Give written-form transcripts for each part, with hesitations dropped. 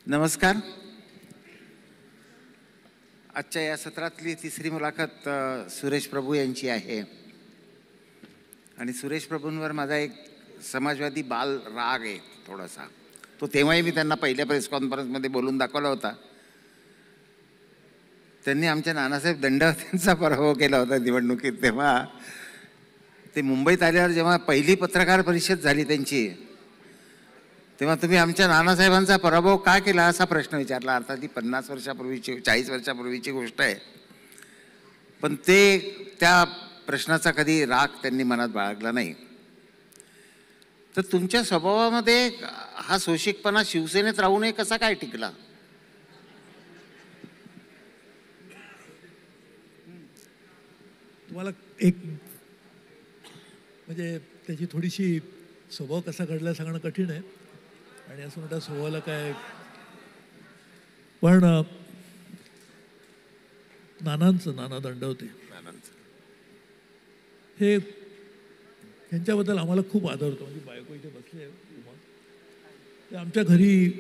नमस्कार. आजच्या या सत्रातली तिसरी मुलाखत सुरेश प्रभू यांची आहे आणि सुरेश प्रभूंवर माझा एक समाजवादी बाल राग आहे थोडासा. तो तेव्हाही मी त्यांना पहिल्या प्रेस कॉन्फरन्समध्ये बोलून दाखवला होता. त्यांनी आमच्या नानासाहेब दंडवतेंचा पराभव केला होता निवडणुकीत. तेव्हा ते मुंबईत आल्यावर जेव्हा पहिली पत्रकार परिषद झाली त्यांची, तेव्हा तुम्ही आमच्या नानासाहेबांचा पराभव का केला असा प्रश्न विचारला. अर्थात ती 50 वर्षापूर्वीची 40 वर्षापूर्वीची गोष्ट आहे, पण ते त्या प्रश्नाचा कधी राग त्यांनी मनात बाळगला नाही. तर तुमच्या स्वभावामध्ये हा सोशिकपणा शिवसेनेत राहू नये कसा काय टिकला? तुम्हाला एक म्हणजे त्याची थोडीशी स्वभाव कसा घडला सांगणं कठीण आहे आणि असं म्हणता स्वभावाला काय. पण नाना दंडवते हे यांच्याबद्दल आम्हाला खूप आदर होतो. म्हणजे बायको इथे बसली आहे, ते आमच्या घरी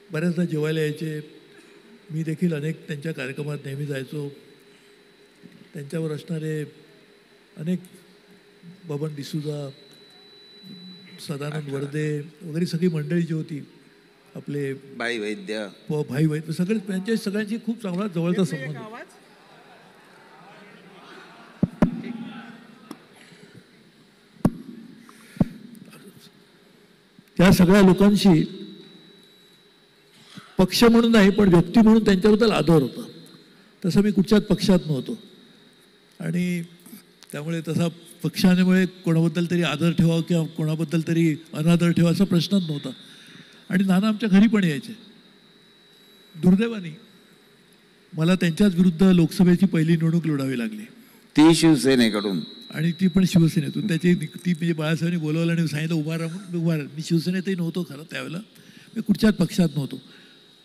बऱ्याचदा जेवायला यायचे. मी देखील अनेक त्यांच्या कार्यक्रमात नेहमी जायचो. त्यांच्यावर असणारे अनेक बबन डिसूजा, सदानंद वर्दे वगैरे सगळी मंडळी जी होती, आपले भाई वैद्य सगळे, त्यांच्या सगळ्यांची खूप चांगला जवळचा संबंध. त्या सगळ्या लोकांशी पक्ष म्हणून नाही पण व्यक्ती म्हणून त्यांच्याबद्दल आदर होता. तसं मी कुठच्याच पक्षात नव्हतो आणि त्यामुळे तसा पक्षामुळे कोणाबद्दल तरी आदर ठेवावा किंवा कोणाबद्दल तरी अनादर ठेवा असा प्रश्नच नव्हता. आणि नाना आमच्या घरी पण यायचे. दुर्दैवाने मला त्यांच्याच विरुद्ध लोकसभेची पहिली निवडणूक लढावी लागली, ती शिवसेनेकडून, आणि ती पण शिवसेनेतून. ती म्हणजे बाळासाहेबांनी बोलवलं आणि सांगितलं उभा राहा. मी शिवसेनेतही नव्हतो खरं त्यावेळेला, मी कुठच्याच पक्षात नव्हतो.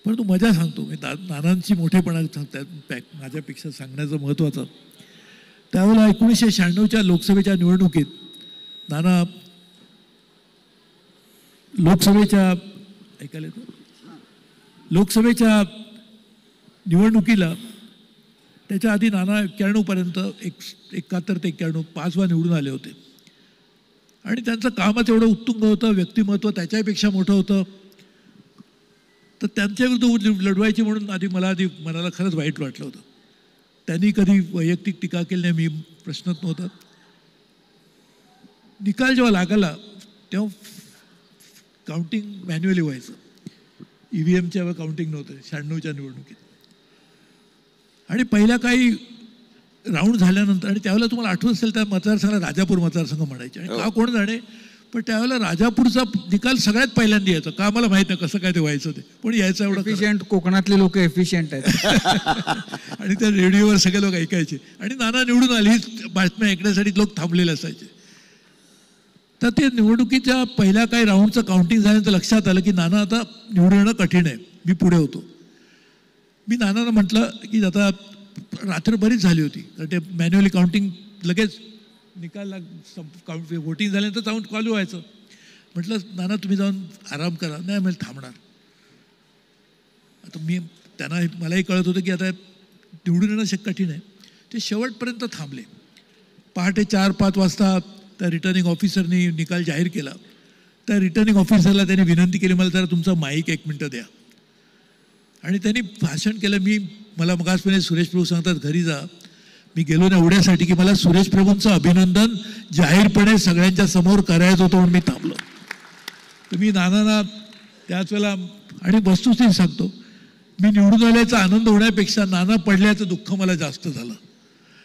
परंतु मजा सांगतो मी, नानांची मोठेपणा सांगतात माझ्यापेक्षा सांगण्याचं महत्त्वाचं. त्यावेळेला 1996च्या लोकसभेच्या निवडणुकीत नाना लोकसभेच्या निवडणुकीला त्याच्या आधी नाना 91पर्यंत 71 ते 91 5 निवडून आले होते. आणि त्यांचं कामच एवढं उत्तुंग होतं, व्यक्तिमत्व त्याच्यापेक्षा मोठं होतं. तर त्यांच्या विरुद्ध लढवायची म्हणून मनाला खरंच वाईट वाटलं होतं. त्यांनी कधी वैयक्तिक टीका केली नाही, मी प्रश्नच नव्हता. निकाल जेव्हा लागला तेव्हा काउंटिंग मॅन्युअली व्हायचं, EVMच्या काउंटिंग नव्हतं 96च्या निवडणुकीत. आणि पहिल्या काही राऊंड झाल्यानंतर, आणि त्यावेळेला तुम्हाला आठवत असेल त्या मतदारसंघाला राजापूर मतदारसंघ म्हणायचे. आणि का कोण जाणे, पण त्यावेळेला राजापूरचा निकाल सगळ्यात पहिल्यांदा यायचा. का मला माहीत नाही कसं काय ते व्हायचं ते, पण यायचं एवढं. एफिशियंट, कोकणातले लोक एफिशियंट आहेत. आणि त्या रेडिओवर सगळे लोक ऐकायचे. आणि नाना निवडून आली ही बातम्या ऐकण्यासाठी लोक थांबलेले असायचे. तर ते निवडणुकीच्या पहिल्या काही राऊंडचं काउंटिंग झाल्यानंतर लक्षात आलं की नाना आता निवडून येणं कठीण आहे. मी पुढे होतो. मी नानांना म्हटलं की आता रात्र बरीच झाली होती, कारण ते मॅन्युअली काउंटिंग लगेच निकाल वोटिंग झाल्यानंतर जाऊन चालू व्हायचं. म्हटलं नाना तुम्ही जाऊन आराम करा. नाही म्हणजे थांबणार. आता त्यांना मलाही कळत होतं की आता निवडून येणं कठीण आहे. ते शेवटपर्यंत थांबले. पहाटे 4-5 वाजता त्या रिटर्निंग ऑफिसरनी निकाल जाहीर केला. त्या रिटर्निंग ऑफिसरला त्यांनी विनंती केली, मला जरा तुमचा माईक 1 मिनटं द्या. आणि त्यांनी भाषण केलं. मला मगाचपणे सुरेश प्रभू सांगतात घरी जा. मी गेलो ना एवढ्यासाठी की मला सुरेश प्रभूंचं अभिनंदन जाहीरपणे सगळ्यांच्या समोर करायचं होतं म्हणून मी थांबलो. तर मी नानांना त्याच वेळेला, आणि वस्तुस्थिती सांगतो, मी निवडून आल्याचा आनंद होण्यापेक्षा नाना पडल्याचं दुःख मला जास्त झालं.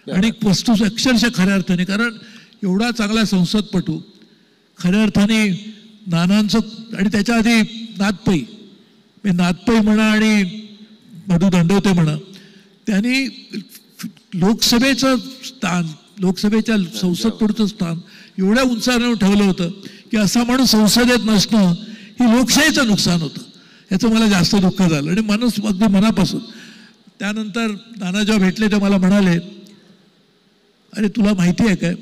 आणि वस्तू अक्षरशः खऱ्या अर्थाने, कारण एवढा चांगला संसदपटू खऱ्या अर्थाने नानांचं, आणि त्याच्या आधी नाथपै म्हणा आणि मधु दंडवते म्हणा, त्यांनी लोकसभेचं स्थान, लोकसभेच्या संसदपटूचं स्थान एवढ्या उंचावर ठेवलं होतं की असा माणूस संसदेत नसणं ही लोकशाहीचं नुकसान होतं. याचं मला जास्त दुःख झालं. आणि अगदी मनापासून. त्यानंतर नाना जेव्हा भेटले तेव्हा मला म्हणाले, अरे तुला माहिती आहे काय,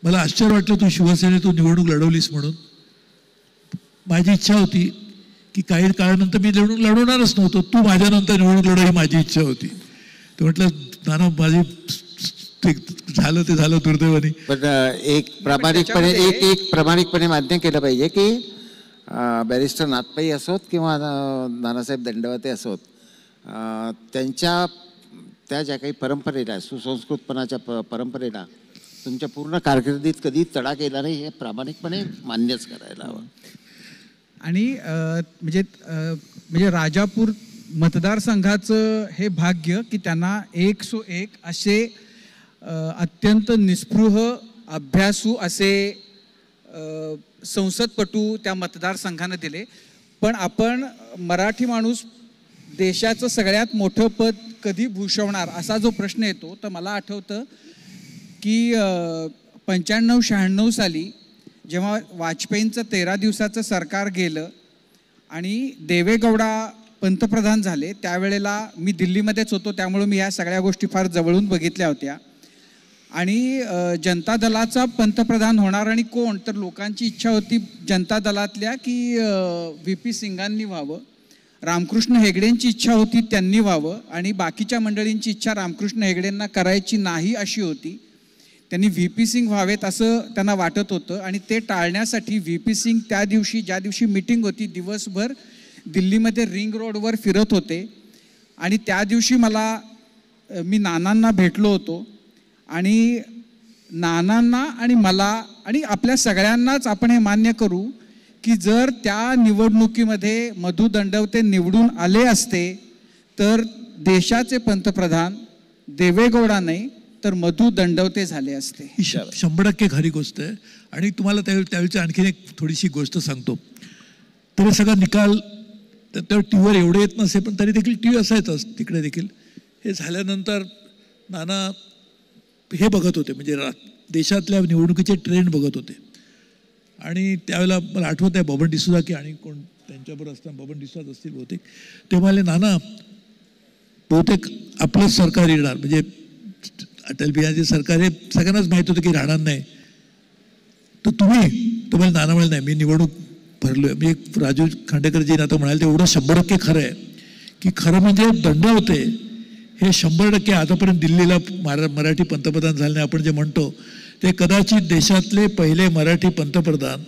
मला आश्चर्य वाटलं तू शिवसेनेतून निवडणूक लढवलीस म्हणून. माझी इच्छा होती की काही काळानंतर मी लढवणारच नव्हतो, तू माझ्यानंतर निवडणूक लढव ही माझी इच्छा होती. तर म्हटलं नाना माझी ते झालं दुर्दैवाने. पण एक प्रामाणिकपणे मान्य केलं पाहिजे की बॅरिस्टर नाथपाई असोत किंवा नानासाहेब दंडवते असोत, त्यांच्या त्या ज्या काही परंपरेला, सुसंस्कृतपणाच्या परंपरेला तुमच्या पूर्ण कारकिर्दीत कधी तडा केला नाही, हे प्रामाणिकपणे मान्यच करायला हवं. आणि म्हणजे राजापूर मतदारसंघाचं हे भाग्य की त्यांना 101 असे अत्यंत निस्पृह अभ्यासू असे संसदपटू त्या मतदारसंघानं दिले. पण आपण मराठी माणूस देशाचं सगळ्यात मोठं पद कधी भूषवणार असा जो प्रश्न येतो, तर मला आठवतं की 95-96 साली जेव्हा वाजपेयींचं 13 दिवसाचं सरकार गेलं आणि देवेगौडा पंतप्रधान झाले, त्यावेळेला मी दिल्लीमध्येच होतो, त्यामुळे मी ह्या सगळ्या गोष्टी फार जवळून बघितल्या होत्या. आणि जनता दलाचा पंतप्रधान होणार आणि कोण, तर लोकांची इच्छा होती जनता दलातल्या की VP सिंगांनी व्हावं, रामकृष्ण हेगडेंची इच्छा होती त्यांनी व्हावं, आणि बाकीच्या मंडळींची इच्छा रामकृष्ण हेगडेंना करायची नाही अशी होती. त्यांनी VP सिंग व्हावेत असं त्यांना वाटत होतं. आणि ते टाळण्यासाठी VP सिंग त्या दिवशी, ज्या दिवशी मीटिंग होती, दिवसभर दिल्लीमध्ये रिंग रोडवर फिरत होते. आणि त्या दिवशी मी नानांना भेटलो होतो. आणि नानांना आणि मला आणि आपल्या सगळ्यांनाच आपण हे मान्य करू की जर त्या निवडणुकीमध्ये मधु दंडवते निवडून आले असते तर देशाचे पंतप्रधान देवेगौडा नाही तर मधु दंडवते झाले असते. ही 100% खरी गोष्ट आहे. आणि तुम्हाला त्यावेळची आणखीन एक थोडीशी गोष्ट सांगतो. तरी सगळा निकाल त्या टीव्हीवर एवढे येत नसे, पण तरी देखील टीव्ही असायचंच तिकडे देखील. हे झाल्यानंतर नाना हे बघत होते, म्हणजे देशातल्या निवडणुकीचे ट्रेंड बघत होते. आणि त्यावेळेला मला आठवत आहे बबन डिसोजा की आणि कोण त्यांच्याबरोबर असताना बबन डिसोजा असतील बहुतेक, ते म्हणाले नाना बहुतेक आपलंच सरकार येणार, म्हणजे अटल बिहारीचे सरकार हे सगळ्यांनाच माहीत होतं की राहणार नाही. तर तुम्हाला नाना म्हणाले नाही मी निवडणूक भरलोय. मी राजू खांडेकरजी आता म्हणाले ते एवढं 100% खरं आहे की खरं म्हणजे दंडवते हे 100% आतापर्यंत दिल्लीला मराठी पंतप्रधान झाले आपण जे म्हणतो ते कदाचित देशातले पहिले मराठी पंतप्रधान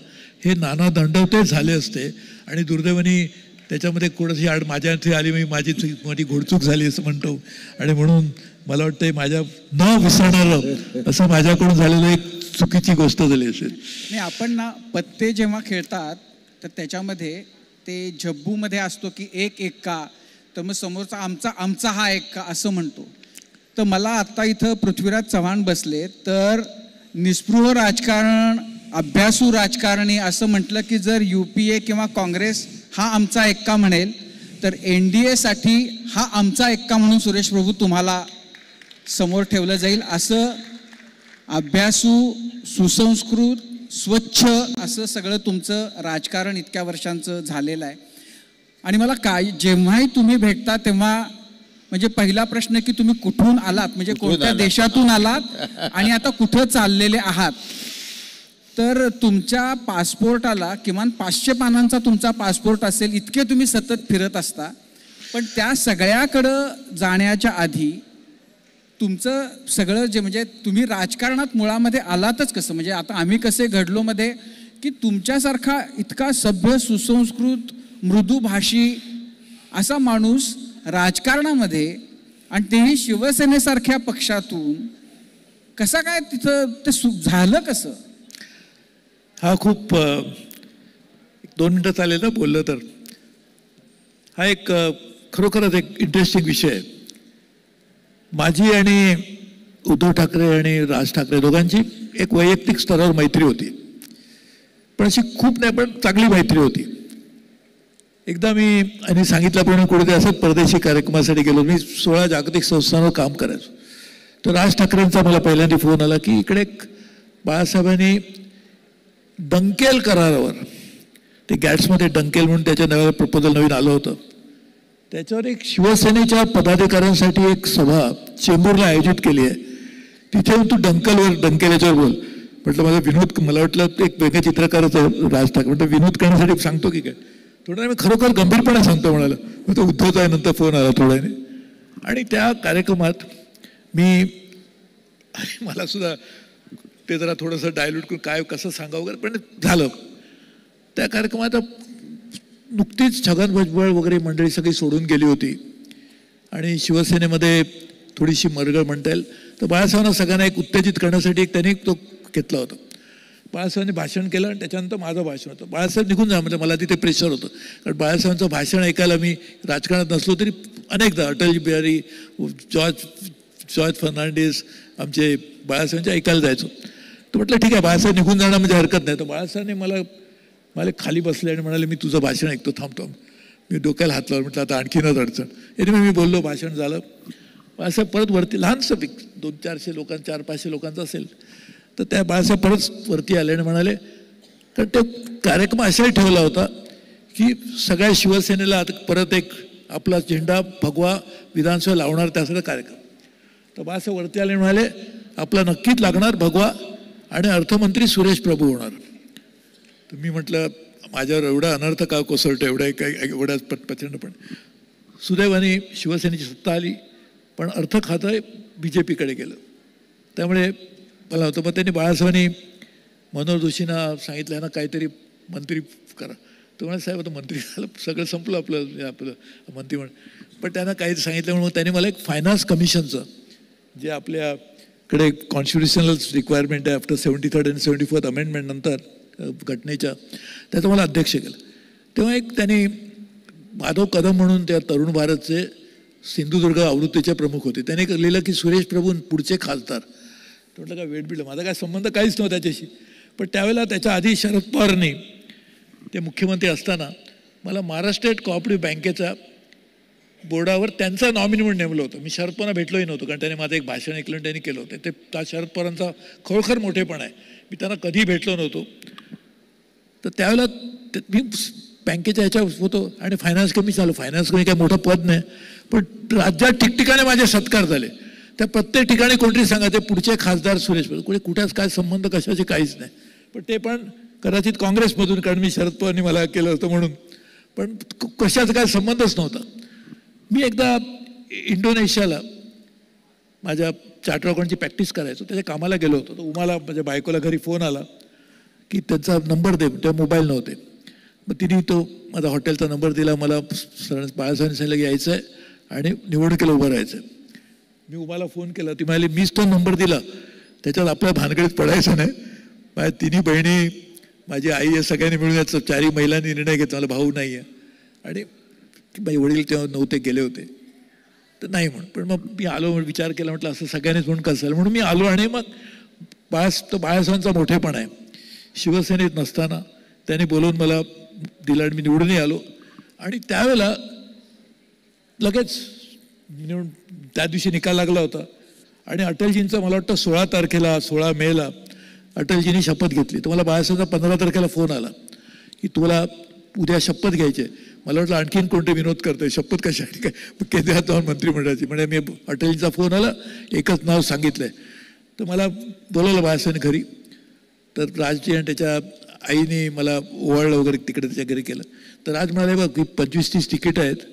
हे नाना दंडवते झाले असते. आणि दुर्दैवाने त्याच्यामध्ये कोणाची आड माझ्या इथे आली, माझी मोठी घोडचूक झाली असं म्हणतो. आणि म्हणून मला वाटतं माझ्या न विसरणारं असं माझ्याकडून झालेलं एक चुकीची गोष्ट झाली असेल. नाही, आपण ना पत्ते जेव्हा खेळतात तर त्याच्यामध्ये ते झब्बूमध्ये असतो की 1 एक्का, तर मग समोरचा आमचा हा एक्का असं म्हणतो. तर मला आत्ता इथं पृथ्वीराज चव्हाण बसले, तर निस्पृह राजकारण, अभ्यासू राजकारणी असं म्हटलं की जर UPA किंवा काँग्रेस हा आमचा एक्का म्हणेल तर NDA साठी हा आमचा एक्का म्हणून सुरेश प्रभू तुम्हाला समोर ठेवलं जाईल. असं अभ्यासू, सुसंस्कृत, स्वच्छ असं सगळं तुमचं राजकारण इतक्या वर्षांचं झालेलं आहे. आणि मला जेव्हाही तुम्ही भेटता तेव्हा म्हणजे पहिला प्रश्न की तुम्ही कुठून आलात, म्हणजे कोणत्या देशातून आलात आणि आता कुठं चाललेले आहात. तर तुमच्या पासपोर्टाला किमान 500 पानांचा तुमचा पासपोर्ट असेल, इतके तुम्ही सतत फिरत असता. पण त्या सगळ्याकडं जाण्याच्या आधी तुमचं सगळं जे म्हणजे तुम्ही राजकारणात मुळामध्ये आलातच कसं, म्हणजे आता आम्ही कसे घडलो मध्ये की तुमच्यासारखा इतका सभ्य, सुसंस्कृत, मृदुभाषी असा माणूस राजकारणामध्ये, आणि तेही शिवसेनेसारख्या पक्षातून कसा काय तिथं ते झालं कसं? हा खूप 2 मिनिटं चालेल ना बोललं तर. हा एक खरोखरच एक इंटरेस्टिंग विषय आहे. माझी आणि उद्धव ठाकरे आणि राज ठाकरे दोघांची एक वैयक्तिक स्तरावर मैत्री होती, पण अशी खूप नाही पण चांगली मैत्री होती. एकदा मी आणि सांगितल्याप्रमाणे कुठे असंच परदेशी कार्यक्रमासाठी गेलो. मी 16 जागतिक संस्थांवर काम करायचो. तर राज ठाकरेंचा मला पहिल्यांदा फोन आला की इकडे बाळासाहेबांनी डंकेल करारावर, ते गॅट्समध्ये डंकेल म्हणून त्याच्या नव्या प्रपोजल नवीन आलं होतं, त्याच्यावर एक शिवसेनेच्या पदाधिकाऱ्यांसाठी एक सभा चेंबूरला आयोजित केली आहे. तिथे तू डंकेल याच्यावर बोल. म्हटलं माझा विनोद, मला वाटलं एक वेगळे चित्रकारच राज ठाकरे, म्हटलं विनोद करण्यासाठी सांगतो की काय. थोडं मी खरोखर गंभीरपणे सांगतो म्हणाला. मग तो उद्धवचा नंतर फोन आला थोड्याने. आणि त्या कार्यक्रमात मी मला सुद्धा ते जरा थोडंसं डायल्यूट करून काय कसं सांगावं वगैरे, पण झालं. त्या कार्यक्रमात नुकतीच छगन भुजबळ वगैरे मंडळी सगळी सोडून गेली होती आणि शिवसेनेमध्ये थोडीशी मरगळ म्हणता येईल. तर बाळासाहेबांना सगळ्यांना एक उत्तेजित करण्यासाठी त्यांनी तो घेतला होता. बाळासाहेबांनी भाषण केलं आणि त्याच्यानंतर माझं भाषण होतं. बाळासाहेब निघून जा म्हणजे मला तिथे प्रेशर होतं, कारण बाळासाहेबांचं भाषण ऐकायला मी राजकारणात नसलो तरी अनेकदा अटलजी बिहारी, जॉर्ज फर्नांडिस, आमचे बाळासाहेबांचे ऐकायला जायचो. तर म्हटलं ठीक आहे बाळासाहेब निघून जाणं म्हणजे हरकत नाही. तर बाळासाहेबांनी मला खाली बसले आणि म्हणाले मी तुझं भाषण ऐकतो, थांबतो. मी डोक्याला हात लावला, म्हटलं आता आणखीनच अडचण. याने मी बोललो, भाषण झालं. बाळासाहेब परत वरती, लहानसं 200-400 लोकांचं 400-500 लोकांचं असेल, तर त्या बाळासाहेब परत वरती आले आणि म्हणाले, कारण ते कार्यक्रम असाही ठेवला होता की सगळ्या शिवसेनेला परत एक आपला झेंडा भगवा विधानसभा लावणार त्यासाठी कार्यक्रम. तर बाळासाहेब वरती आले म्हणाले आपला नक्कीच लागणार भगवा आणि अर्थमंत्री सुरेश प्रभू होणार. तर मी म्हटलं माझ्यावर एवढा अनर्थ का कोसळतो, एवढ्या प्रचंड. पण सुदैवाने शिवसेनेची सत्ता आली, पण अर्थ खातं BJPकडे गेलं. त्यामुळे मला होतं. मग त्यांनी बाळासाहेबांनी मनोहर जोशींना सांगितलं ना काहीतरी मंत्री करा. तो म्हणाले साहेब आता मंत्री झालं, सगळं संपलं आपलं मंत्रिमंडळ. पण त्यांना काही सांगितलं म्हणून त्यांनी मला एक फायनान्स कमिशनचं, जे आपल्याकडे कॉन्स्टिट्युशनल रिक्वायरमेंट आहे आफ्टर 73rd आणि 74th अमेंडमेंट नंतर घटनेच्या, त्याचं मला अध्यक्ष केलं. तेव्हा एक त्यांनी माधव कदम म्हणून त्या तरुण भारतचे सिंधुदुर्ग आवृत्तीचे प्रमुख होते. त्याने लिहिलं की सुरेश प्रभू पुढचे खासदार. म्हटलं काय वेट बिडलं, माझा काय संबंध काहीच नव्हता त्याच्याशी. पण त्यावेळेला त्याच्या आधी शरद पवारांनी ते मुख्यमंत्री असताना मला महाराष्ट्र स्टेट कोऑपरेटिव्ह बँकेच्या बोर्डावर त्यांचा नॉमिनी म्हणून नेमलं होतं. मी शरद पवारांना भेटलोही नव्हतो, कारण त्याने माझं एक भाषण ऐकलं आणि त्यांनी केलं होतं. ते त्या शरद पवारांचा खरोखर मोठेपण आहे. मी त्यांना कधीही भेटलो नव्हतो. तर त्यावेळेला मी बँकेच्या ह्याच्या होतो आणि फायनान्स कमी चालू. फायनान्स कमी काय मोठं पद नाही, पण राज्यात ठिकठिकाणी माझे सत्कार झाले. त्या प्रत्येक ठिकाणी कोणतरी सांगायचे पुढचे खासदार सुरेश प्रभू. कोणी कुठेच काय संबंध कशाचे काहीच नाही. पण ते पण कदाचित काँग्रेसमधून, कारण मी शरद पवारांनी मला केलं होतं म्हणून. पण कशाचा काय संबंधच नव्हता. मी एकदा इंडोनेशियाला माझ्या चार्टर्ड अकाउंटची प्रॅक्टिस करायचो, त्याच्या कामाला गेलो होतो. तर उमाला माझ्या बायकोला घरी फोन आला की त्यांचा नंबर दे. तेव्हा मोबाईल नव्हते. मग तिने तो माझा हॉटेलचा नंबर दिला. मला बाळासाहेबांनी सांगितलं की यायचं आहे आणि निवडणुकीला उभं राहायचं आहे. मी उमाला फोन केला. ती म्हणाली मीच तो नंबर दिला, त्याच्यात आपल्या भानगडीत पडायचं नाही. माझ्या तिन्ही बहिणी, माझी आई या सगळ्यांनी मिळून याचा 4 महिलांनी निर्णय घेतला. मला भाऊ नाही आहे आणि माझे वडील तेव्हा नव्हते, गेले होते. तर नाही म्हणून. पण मग मी आलो, विचार केला, म्हटलं असं सगळ्यांनीच म्हणून कसं झालं. म्हणून मी आलो आणि मग बाळासाहेबांचा मोठेपण आहे. शिवसेनेत नसताना त्यांनी बोलवून मला दिला आणि मी निवडूनही आलो. आणि त्यावेळेला लगेच त्या दिवशी निकाल लागला होता आणि अटलजींचा मला वाटतं 16 मेला अटलजींनी शपथ घेतली. तर मला बाळासाहेबांचा 15 तारखेला फोन आला की तुला उद्या शपथ घ्यायची आहे. मला वाटलं आणखीन कोणते विनोद करतोय, शपथ कशासाठी काय, केंद्रात जाऊन मंत्रिमंडळाची. म्हणजे मी अटलजींचा फोन आला, एकच नाव सांगितलंय. तर मला बोलवलं बाळासाहेबांनी घरी. तर राजजी आणि त्याच्या आईने मला ओवाळलं वगैरे, तिकडे त्याच्या घरी केलं. तर राज म्हणाले बघ की 25-30 तिकीट आहेत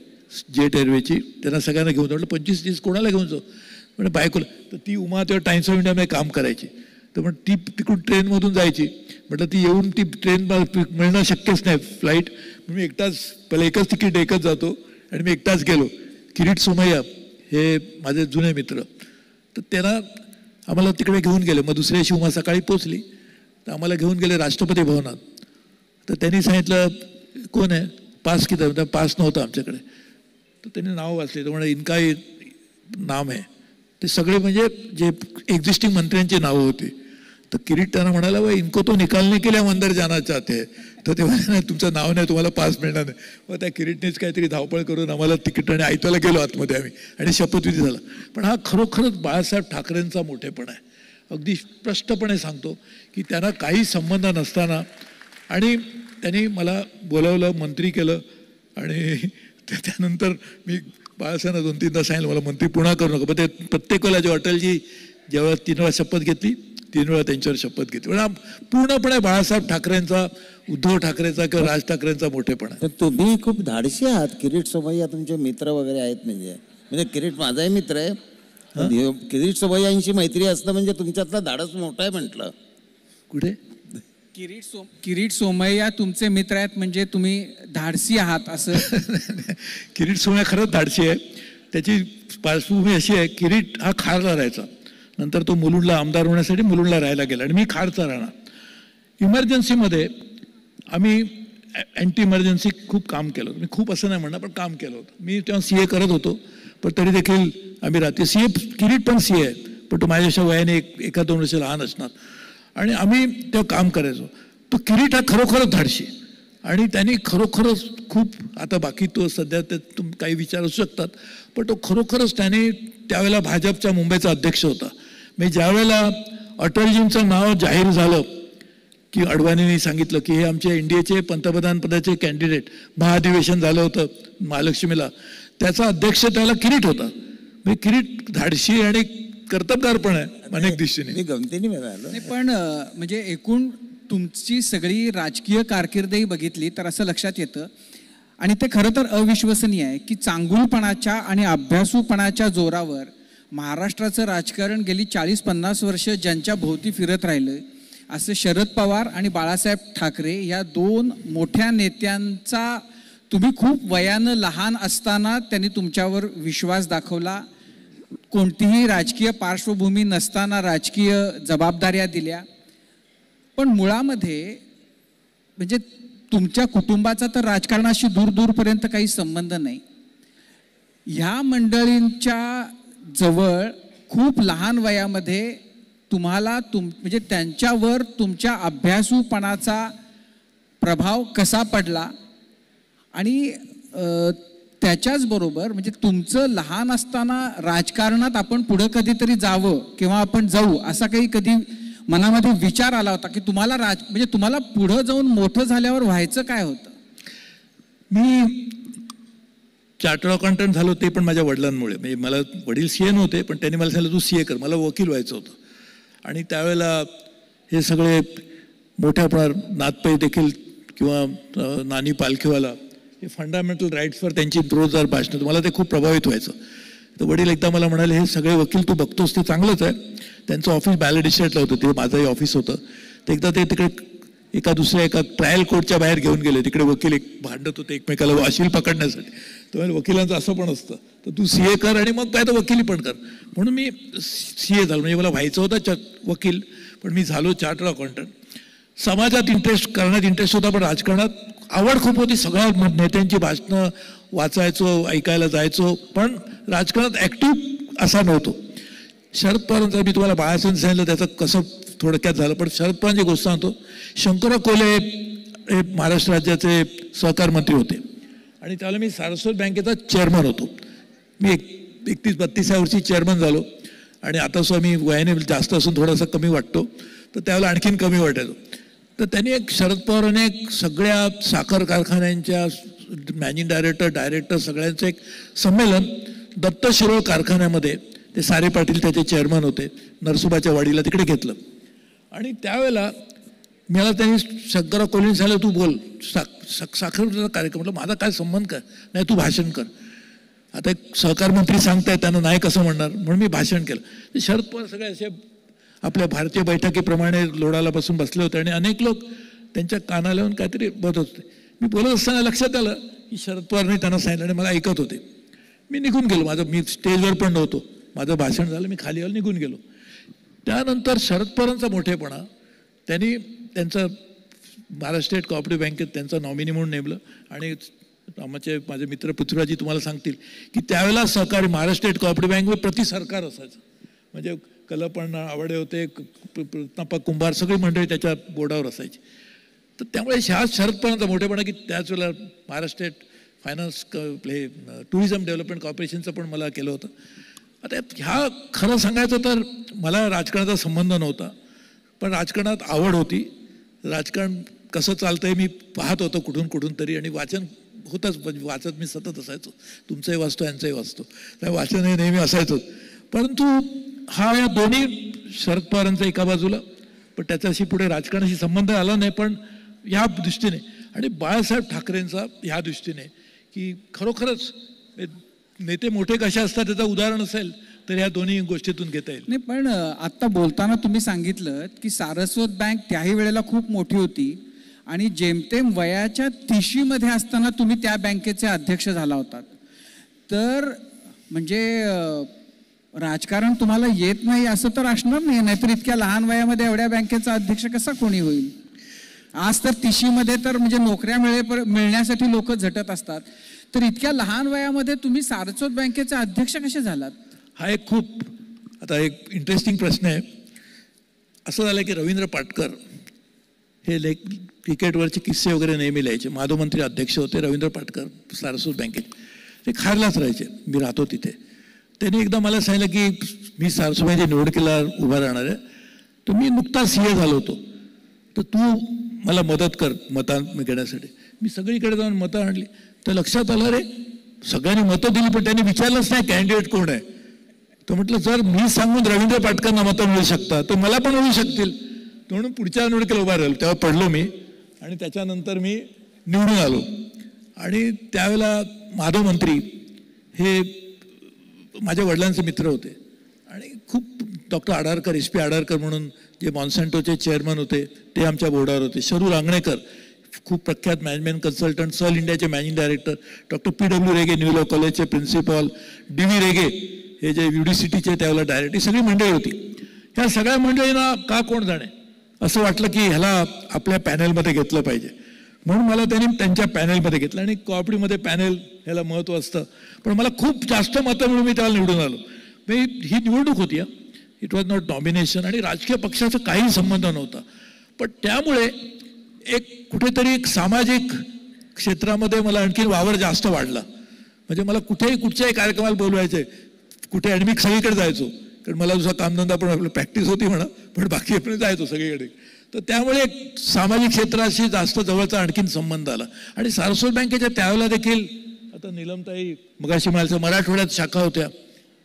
जेट एअरवेची, त्यांना सगळ्यांना घेऊन जाऊ. म्हटलं 25-30 कोणाला घेऊन जाऊ. म्हणजे बायकोला. तर ती उमा तेव्हा टाइम्स ऑफ इंडियामध्ये काम करायची. तर मग ती तिकडून ट्रेनमधून जायची. म्हटलं ती येऊन ती ट्रेन मिळणं शक्यच नाही, फ्लाईट. मी एकटाच, पहिला एकच तिकीट एकच जातो आणि मी एकटाच गेलो. किरीट सोमय्या हे माझे जुने मित्र, तर त्यांना आम्हाला तिकडे घेऊन गेले. मग दुसऱ्या दिवशी उमा सकाळी पोचली, तर आम्हाला घेऊन गेले राष्ट्रपती भवनात. तर त्यांनी सांगितलं कोण आहे, पास किती, पास नव्हता आमच्याकडे. तर त्यांनी नाव वाचले. तर म्हणजे इनका नाम आहे. ते सगळे म्हणजे जे एक्झिस्टिंग मंत्र्यांची नावं होती. तर किरीट त्यांना म्हणाला बा इनको तो निकालने के लिए हम अंदर जाना चाहते हैं. तर ते म्हणाले तुमचं नाव नाही, तुम्हाला पास मिळणार नाही. मग त्या किरीटनेच काहीतरी धावपळ करून आम्हाला तिकीट आणि आयत्याला गेलो आतमध्ये आम्ही आणि शपथविधी झाला. पण हा खरोखरच बाळासाहेब ठाकरेंचा मोठेपण आहे. अगदी स्पष्टपणे सांगतो की त्यांना काही संबंध नसताना आणि त्यांनी मला बोलावलं, मंत्री केलं. आणि त्यानंतर मी बाळासाहेबांना 2-3दा सांगितलं मला मंत्री पुन्हा करू नका. पण ते प्रत्येक वेळेला जेव्हा अटलजी जेव्हा 3 वेळा शपथ घेतली 3 वेळा त्यांच्यावर शपथ घेतली. म्हणजे पूर्णपणे बाळासाहेब ठाकरेंचा, उद्धव ठाकरेंचा किंवा राज ठाकरेंचा मोठेपणा. तर तुम्ही खूप धाडशी आहात. किरीट सोमय्या तुमचे मित्र वगैरे आहेत, म्हणजे किरीट माझाही मित्र आहे. किरीट सोमय्यांशी मैत्री असतं म्हणजे तुमच्यातला धाडस मोठा आहे म्हटलं. कुठे? किरीट सोमय्या तुमचे मित्र आहेत म्हणजे तुम्ही धाडसी आहात असं. किरीट सोमय्या खरंच धाडशी आहे. त्याची पार्श्वभूमी अशी आहे, किरीट हा खारला राहायचा, नंतर तो मुलुंडला आमदार होण्यासाठी मुलुंडला राहायला गेला आणि मी खारचा राहणार. इमर्जन्सीमध्ये आम्ही अँटी इमर्जन्सी खूप काम केलं होतं. मी खूप असं नाही म्हणणार, पण काम केलं होतं. मी तेव्हा CA करत होतो, पण तरी देखील आम्ही राहते. CA किरीट पण CA आहे, पण तो माझ्यापेक्षा वयाने 1-2 वर्ष लहान असणार. आणि आम्ही तेव्हा काम करायचो. तो किरीट हा खरोखरच धाडशी आणि त्यांनी खरोखरच खूप, आता बाकी तो सध्या ते काही विचार असू शकतात, पण तो खरोखरच त्याने त्यावेळेला भाजपचा मुंबईचा अध्यक्ष होता. म्हणजे ज्यावेळेला अटलजींचं नाव जाहीर झालं की अडवाणींनी सांगितलं की हे आमच्या इंडियाचे पंतप्रधान पदाचे कॅन्डिडेट, महाधिवेशन झालं होतं महालक्ष्मीला, त्याचा अध्यक्ष त्याला किरीट होता. म्हणजे किरीट धाडशी आणि कर्तबगार पण आहे अनेक दृष्टीने. गमतीने मिळालं. पण म्हणजे एकूण तुमची सगळी राजकीय कारकीर्दही बघितली तर असं लक्षात येतं आणि ते खरं तर अविश्वसनीय आहे की चांगुलपणाच्या आणि अभ्यासूपणाच्या जोरावर महाराष्ट्राचं राजकारण गेली 40-50 वर्ष ज्यांच्या भोवती फिरत राहिलं, असे शरद पवार आणि बाळासाहेब ठाकरे या 2 मोठ्या नेत्यांचा तुम्ही खूप वयानं लहान असताना त्यांनी तुमच्यावर विश्वास दाखवला. कोणतीही राजकीय पार्श्वभूमी नसताना राजकीय जबाबदाऱ्या दिल्या. पण मुळामध्ये म्हणजे तुमच्या कुटुंबाचा तर राजकारणाशी दूरपर्यंत काही संबंध नाही. ह्या मंडळींच्या जवळ खूप लहान वयामध्ये तुम्हाला म्हणजे त्यांच्यावर तुमच्या अभ्यासूपणाचा प्रभाव कसा पडला आणि त्याच्याच बरोबर म्हणजे तुमचं लहान असताना राजकारणात आपण पुढं कधीतरी जावं किंवा आपण जाऊ असा काही कधी मनामध्ये विचार आला होता की तुम्हाला म्हणजे तुम्हाला पुढं जाऊन मोठं झाल्यावर व्हायचं काय होतं? मी चार्टर्ड अकाउंटंट झालो ते पण माझ्या वडिलांमुळे. म्हणजे मला वडील CA नव्हते, पण त्यांनी मला सांगितलं तू CA कर. मला वकील व्हायचं होतं. आणि त्यावेळेला हे सगळे मोठ्या नाथपै देखील किंवा नानी पालखीवाला हे फंडामेंटल राईट्सवर त्यांची रोजगार भाषणं, मला ते खूप प्रभावित व्हायचं. तर वडील एकदा मला म्हणाले, हे सगळे वकील तू बघतोस ते चांगलंच आहे. त्यांचं ऑफिस बॅलेट इस्टेटला होतं, ते माझंही ऑफिस होतं. तर एकदा ते तिकडे एका ट्रायल कोर्टच्या बाहेर घेऊन गेले. तिकडे वकील भांडत होते एकमेकाला अशील पकडण्यासाठी. तर वकिलांचं असं पण असतं, तर तू CA कर आणि मग काय तर वकिली पण कर. म्हणून मी CA झालो. म्हणजे मला व्हायचं होतं वकील, पण मी झालो चार्टर्ड अकाउंटंट. समाजात करण्यात इंटरेस्ट होता, पण राजकारणात आवड खूप होती. सगळ्या नेत्यांची भाषणं वाचायचो, ऐकायला जायचो, पण राजकारणात ॲक्टिव्ह असा नव्हतो. शरद पवारांचं मी तुम्हाला बाळासाहेब सांगितलं त्याचं कसं थोडक्यात झालं, पण शरद पवारांची गोष्ट सांगतो. शंकरराव कोल्हे हे महाराष्ट्र राज्याचे सहकार मंत्री होते आणि त्यावेळेला मी सारस्वत बँकेचा चेअरमन होतो. मी 31-32 वर्षी चेअरमन झालो आणि आता सुद्धा मी वयाने जास्त असून थोडासा कमी वाटतो, तर त्यावेळेला आणखीन कमी वाटायचो. तर त्यांनी शरद पवारांनी सगळ्या साखर कारखान्यांच्या मॅनेजिंग डायरेक्टर सगळ्यांचं एक संमेलन दत्त शिरोळ कारखान्यामध्ये, ते सारे पाटील त्याचे चेअरमन होते, नरसोबाच्या वाडीला तिकडे घेतलं. आणि त्यावेळेला मला त्यांनी शंकरराव कोल्हे सांगितलं तू बोल, साखर कार्यक्रम. म्हटलं माझा काय संबंध काय, नाही तू भाषण कर. आता एक सहकार मंत्री सांगताय त्यांना नाही कसं म्हणणार, म्हणून मी भाषण केलं. शरद पवार सगळे असे आपल्या भारतीय बैठकीप्रमाणे लोढाला बसून बसले होते आणि अनेक लोक त्यांच्या कानाला येऊन काहीतरी बोलत होते. मी बोलत असताना लक्षात आलं की शरद पवारने त्यांना सांगितलं आणि मला ऐकत होते. मी निघून गेलो. मी स्टेजवर पण नव्हतो, माझं भाषण झालं, मी खाली आलो, निघून गेलो. त्यानंतर शरद पवारांचा मोठेपणा, त्यांनी त्यांचं महाराष्ट्र स्टेट कोऑपरेटिव्ह बँकेत त्यांचा नॉमिनी म्हणून नेमलं. आणि माझे मित्र पृथ्वीराजी तुम्हाला सांगतील की त्यावेळेला सहकारी महाराष्ट्र स्टेट कोऑपरेटिव्ह बँकमध्ये प्रति सरकार असायचं. म्हणजे कलपण्णा आवडे होते, रत्नाप्पा कुंभार, सगळी मंडळी त्याच्या बोर्डावर असायची. तर त्यामुळे ह्या शरद पवारांचा मोठेपणा की त्याच वेळेला Maharashtra state finance tourism development कॉर्पोरेशनचं पण मला केलं होतं. आता ह्या खरं सांगायचं तर मला राजकारणाचा संबंध नव्हता, पण राजकारणात आवड होती. राजकारण कसं चालतंय मी पाहत होतो कुठून तरी, आणि वाचन होतंच, वाचत मी सतत असायचो. तुमचंही वाचतो, यांचंही वाचतो, त्या वाचन हे नेहमी असायचंच. परंतु हा या दोन्ही शरद पवारांचा एका बाजूला, पण त्याच्याशी पुढे राजकारणाशी संबंध आला नाही, पण ह्या दृष्टीने आणि बाळासाहेब ठाकरेंचा ह्या दृष्टीने की खरोखरच नेते मोठे कसे असतात त्याचं उदाहरण असेल तर ह्या दोन्ही गोष्टीतून घेता येईल. नाही, पण आत्ता बोलताना तुम्ही सांगितलं की सारस्वत बँक त्याही वेळेला खूप मोठी होती आणि जेमतेम वयाच्या 30मध्ये असताना तुम्ही त्या बँकेचे अध्यक्ष झाला होतात. तर म्हणजे राजकारण तुम्हाला येत नाही असं तर असणार नाही, नाहीतर इतक्या लहान वयामध्ये एवढ्या बँकेचा अध्यक्ष कसा कोणी होईल? आज तर 30मध्ये तर म्हणजे नोकऱ्या मिळण्यासाठी लोक झटत असतात, तर इतक्या लहान वयामध्ये तुम्ही सारस्वत बँकेचे अध्यक्ष कसे झालात? हा एक खूप आता एक इंटरेस्टिंग प्रश्न आहे. असं झालं की रवींद्र पाटकर हे क्रिकेटवरचे किस्से वगैरे नेहमी लिहायचे. माधव मंत्री अध्यक्ष होते रवींद्र पाटकर सारस्वत बँकेत, ते खारलाच राहायचे, मी राहतो तिथे. त्यांनी एकदा मला सांगितलं की मी सारस्वत बँकेच्या निवडणुकीला उभा राहणार आहे, तर मी नुकताच सीए झालो होतो, तर तू मला मदत कर मतं घेण्यासाठी. मी सगळीकडे जाऊन मतं आणली, तर लक्षात आलं रे सगळ्यांनी मतं दिली पण त्यांनी विचारलंच नाही कॅन्डिडेट कोण आहे. तर म्हटलं जर मी सांगून रवींद्र पाटकरांना मतं मिळू शकतात तर मला पण मिळू शकतील, म्हणून पुढच्या निवडणुकीला उभा राहिलो. तेव्हा पडलो मी आणि त्याच्यानंतर मी निवडून आलो. आणि त्यावेळेला माधव मंत्री हे माझ्या वडिलांचे मित्र होते आणि खूप डॉक्टर आडारकर SP आडारकर म्हणून जे मॉन्सॅन्टोचे चेअरमन होते ते आमच्या बोर्डावर होते. शरू रांगणेकर खूप प्रख्यात मॅनेजमेंट कन्सल्टंट, सल इंडियाचे मॅनेजिंग डायरेक्टर, डॉक्टर PW रेगे न्यू लॉ कॉलेजचे प्रिन्सिपल, DV रेगे हे जे UDCTचे त्यावेळेला डायरेक्टर, ही सगळी मंडळी होती. ह्या सगळ्या मंडळींना का कोण जाणे असं वाटलं की ह्याला आपल्या पॅनलमध्ये घेतलं पाहिजे, म्हणून मला त्यांनी त्यांच्या पॅनलमध्ये घेतलं. आणि कोऑपरेटिव्हमध्ये पॅनल ह्याला महत्त्व असतं, पण मला खूप जास्त मतं मिळून मी त्याला निवडून आलो. ही निवडणूक होती, इट वॉज नॉट नॉमिनेशन, आणि राजकीय पक्षाचा काही संबंध नव्हता. पण त्यामुळे एक कुठेतरी एक सामाजिक क्षेत्रामध्ये मला आणखी वावर जास्त वाढला. म्हणजे मला कुठेही कुठच्याही कार्यक्रमाला बोलवायचे कुठे, आणि मी सगळीकडे जायचो, कारण मला दुसरा कामधंदा पण आपलं प्रॅक्टिस होती म्हणा, पण बाकी आपण जायचो सगळीकडे. तर त्यामुळे एक सामाजिक क्षेत्राशी जास्त जवळचा आणखीन संबंध आला. आणि सारस्वत बँकेच्या त्यावेळेला देखील आता नीलमताई मगाशी म्हणायचं मराठवाड्यात शाखा होत्या,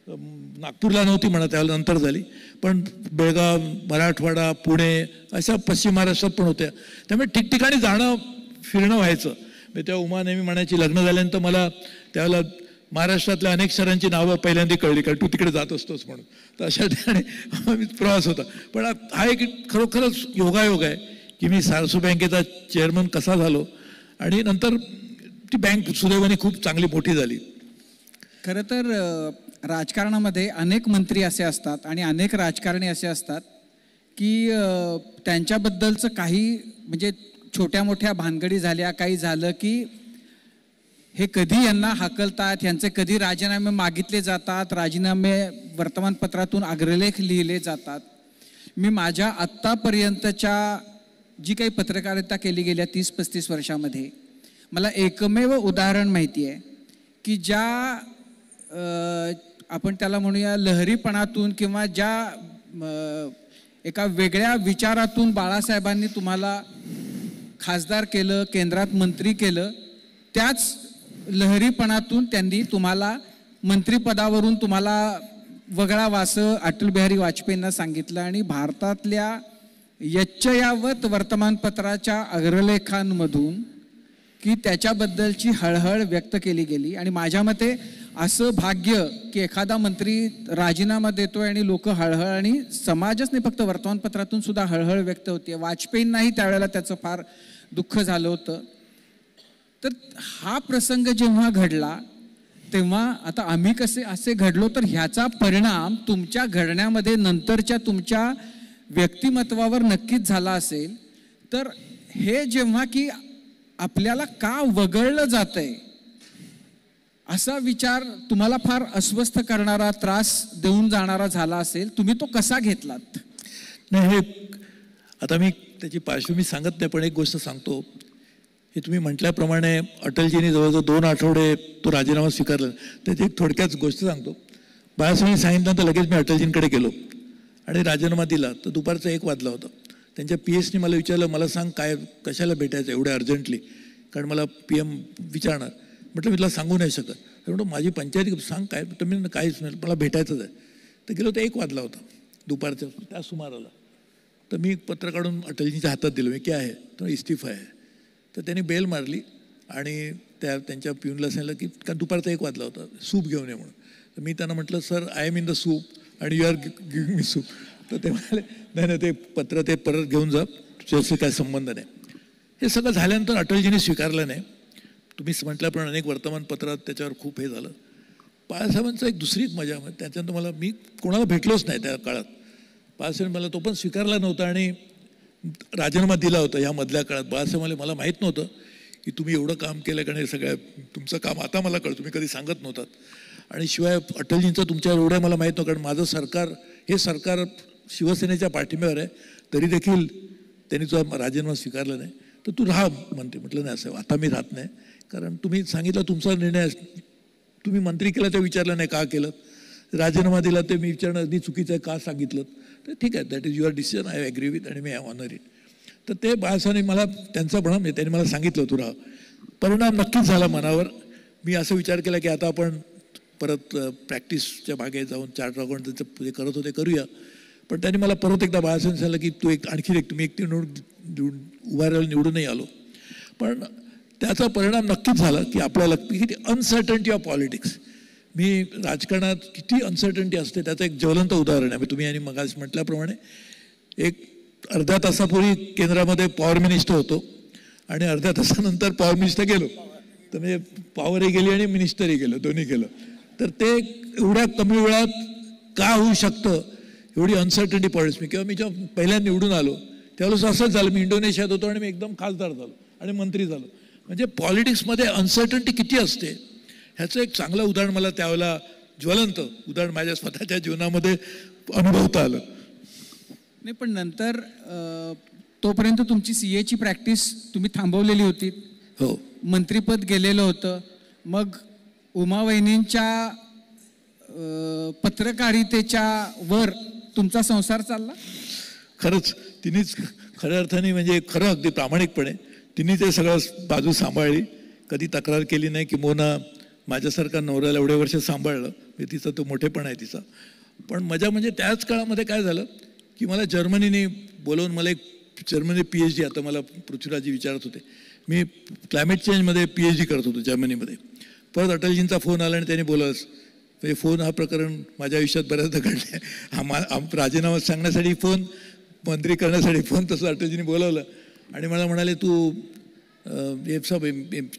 नागपूरला नव्हती म्हणा त्यावेळेला, नंतर झाली, पण बेळगाव, मराठवाडा, पुणे अशा पश्चिम महाराष्ट्रात पण होत्या. त्यामुळे ठिकठिकाणी जाणं फिरणं व्हायचं. मी तेव्हा उमा नेहमी म्हणायची लग्न झाल्यानंतर मला त्यावेळेला महाराष्ट्रातल्या अनेक शहरांची नावं पहिल्यांदा कळली, कारण तू तिकडे जात असतोस म्हणून. तर अशा ठिकाणी प्रवास होता. पण हा एक खरोखरच योगायोग आहे की मी सारस्वत बँकेचा चेअरमन कसा झालो आणि नंतर ती बँक सुदैवाने खूप चांगली मोठी झाली. खरं तर राजकारणामध्ये अनेक मंत्री असे असतात आणि अनेक राजकारणी असे असतात की त्यांच्याबद्दलचं काही म्हणजे छोट्या मोठ्या भानगडी झाल्या, काही झालं की हे कधी यांना हाकलतात, ह्यांचे कधी राजीनामे मागितले जातात, राजीनामे वर्तमानपत्रातून अग्रलेख लिहिले जातात. मी माझ्या आत्तापर्यंतच्या जी काही पत्रकारिता केली गेल्या 30-35 वर्षामध्ये मला एकमेव उदाहरण माहिती आहे की ज्या आपण त्याला म्हणूया लहरीपणातून किंवा ज्या एका वेगळ्या विचारातून बाळासाहेबांनी तुम्हाला खासदार केलं, केंद्रात मंत्री केलं, त्याच लहरीपणातून त्यांनी तुम्हाला मंत्रिपदावरून तुम्हाला वगळावं असं अटल बिहारी वाजपेयींना सांगितलं. आणि भारतातल्या यच्चयावत वर्तमानपत्राच्या अग्रलेखांमधून की त्याच्याबद्दलची हळहळ व्यक्त केली गेली. आणि माझ्या मते असं भाग्य की एखादा मंत्री राजीनामा देतोय आणि लोक हळहळ, आणि समाजच नाही फक्त वर्तमानपत्रातून सुद्धा हळहळ व्यक्त होते. वाजपेयींनाही त्यावेळेला त्याचं फार दुःख झालं होतं. तर हा प्रसंग जेव्हा घडला तेव्हा आता आम्ही कसे असे घडलो, तर ह्याचा परिणाम तुमच्या घडण्यामध्ये नंतरच्या तुमच्या व्यक्तिमत्वावर नक्कीच झाला असेल. तर हे जेव्हा की आपल्याला का वगळलं जातंय असा विचार तुम्हाला फार अस्वस्थ करणारा, त्रास देऊन जाणारा झाला असेल, तुम्ही तो कसा घेतलात? नाही, हे आता मी त्याची पार्श्वभूमी सांगत नाही, पण एक गोष्ट सांगतो. हे तुम्ही म्हटल्याप्रमाणे अटलजींनी जवळजवळ 2 आठवडे तो राजीनामा स्वीकारला. त्याची एक थोडक्यात गोष्ट सांगतो. बाळासाहेबांनी सांगितल्यानंतर लगेच मी अटलजींकडे गेलो आणि राजीनामा दिला. तर दुपारचा 1 वाजला होता. त्यांच्या PSने मला विचारलं, मला सांग काय कशाला भेटायचं एवढ्या अर्जंटली, कारण मला PM विचारणार. म्हटलं मी तुला सांगू नाही शकत. तर म्हटलं माझी पंचायत सांग काय, तर मी काहीच नाही, मला भेटायचंच आहे. तर गेलो तर 1 वाजला होता. दुपारच्या त्या सुमाराला. तर मी एक पत्र काढून अटलजींच्या हातात दिलं, मी क्या आहे, तर इस्तीफा आहे. तर त्यांनी बेल मारली आणि त्यांच्या पिऊनला सांगितलं की कारण दुपारचा 1 वाजला होता, सूप घेऊन ये म्हणून. तर मी त्यांना म्हटलं sir I am in the soup आणि you are giving me soup. तर ते म्हणाले नाही ते पत्र ते परत घेऊन जा, तुझ्याशी काय संबंध नाही. हे सगळं झाल्यानंतर अटलजींनी स्वीकारलं नाही. तुम्ही म्हटल्याप्रमाणे अनेक वर्तमानपत्रात त्याच्यावर खूप हे झालं. बाळासाहेबांचं एक दुसरी एक मजा, त्याच्यानंतर मला मी कोणाला भेटलोच नाही त्या काळात. बाळासाहेब मला तो पण स्वीकारला नव्हता आणि राजीनामा दिला होता ह्या मधल्या काळात. बाळासाहेब मला माहीत नव्हतं की तुम्ही एवढं काम केलं कारण हे सगळ्या तुमचं काम आता मला कळतं, तुम्ही कधी सांगत नव्हतात. आणि शिवाय अटलजींचं तुमच्यावर एवढं मला माहीत नव्हतं कारण माझं सरकार हे सरकार शिवसेनेच्या पाठिंब्यावर आहे, तरी देखील त्यांनी तुझा राजीनामा स्वीकारला नाही. तर तू राहा म्हणते. म्हटलं नाही असं आता मी राहत नाही, कारण तुम्ही सांगितलं तुमचा निर्णय, तुम्ही मंत्री केला ते विचारलं नाही का केलं, राजीनामा दिला ते मी विचारणं अगदी चुकीचं आहे का सांगितलं. तर ठीक आहे, that is your decision, I agree with आणि मी आय ऑनर इट. तर ते बाळासाहेबांनी मला त्यांचा भ्रम आहे, त्यांनी मला सांगितलं तू राहा. परिणाम नक्कीच झाला मनावर. मी असं विचार केला की आता आपण परत प्रॅक्टिसच्या मागे जाऊन चार्ट अकाउंटचं जे करत होते करूया. पण त्यांनी मला परत एकदा बाळासाहेब सांगितलं की तू आणखी तुम्ही एकटी उभा राहायला निवडूनही आलो. पण त्याचा परिणाम नक्कीच झाला की आपल्याला किती अनसर्टन्टी ऑफ पॉलिटिक्स, मी राजकारणात किती अनसर्टन्टी असते त्याचं एक ज्वलंत उदाहरण आहे. तुम्ही आणि मगाशी म्हटल्याप्रमाणे एक अर्ध्या तासापूर्वी केंद्रामध्ये पॉवर मिनिस्टर होतो आणि अर्ध्या तासानंतर पॉवर मिनिस्टर गेलो. तर म्हणजे पॉवरही गेली आणि मिनिस्टरही गेलो, दोन्ही गेलो. तर ते एवढ्या कमी वेळात का होऊ शकतं, एवढी अनसर्टन्टी पॉलिटिक्स. किंवा मी जेव्हा पहिल्यांदा निवडून आलो त्यावेळेस असंच झालं, मी इंडोनेशियात होतो आणि मी एकदम खासदार झालो आणि मंत्री झालो. म्हणजे पॉलिटिक्समध्ये अनसर्टन्टी किती असते ह्याचं एक चांगलं उदाहरण मला त्यावेळेला, ज्वलंत उदाहरण माझ्या स्वतःच्या जीवनामध्ये अनुभवता आलं. नाही पण नंतर तोपर्यंत तुमची CA ची प्रॅक्टिस तुम्ही थांबवलेली होती. हो, मंत्रिपद गेलेलं होतं. मग उमावहिनींच्या पत्रकारितेच्या वर तुमचा संसार चालला. खरंच तिनेच खऱ्या अर्थाने म्हणजे खरं अगदी प्रामाणिकपणे तिने ते सगळं बाजू सांभाळली, कधी तक्रार केली नाही की मोना माझ्यासारखा नवऱ्याला एवढे वर्ष सांभाळलं, म्हणजे तिचा तो मोठेपणा आहे तिचा. पण मजा म्हणजे त्याच काळामध्ये काय झालं की मला जर्मनीने बोलवून मला एक जर्मनी PhD, आता मला पृथ्वीराजी विचारत होते, मी क्लायमेट चेंजमध्ये PhD करत होतो जर्मनीमध्ये. परत अटलजींचा फोन आला आणि त्यांनी बोलवलं. म्हणजे फोन हा प्रकरण माझ्या आयुष्यात बऱ्याचदा घडले. राजीनामा सांगण्यासाठी फोन, मंत्री करण्यासाठी फोन, तसं अटलजींनी बोलवलं आणि मला म्हणाले तू ये सब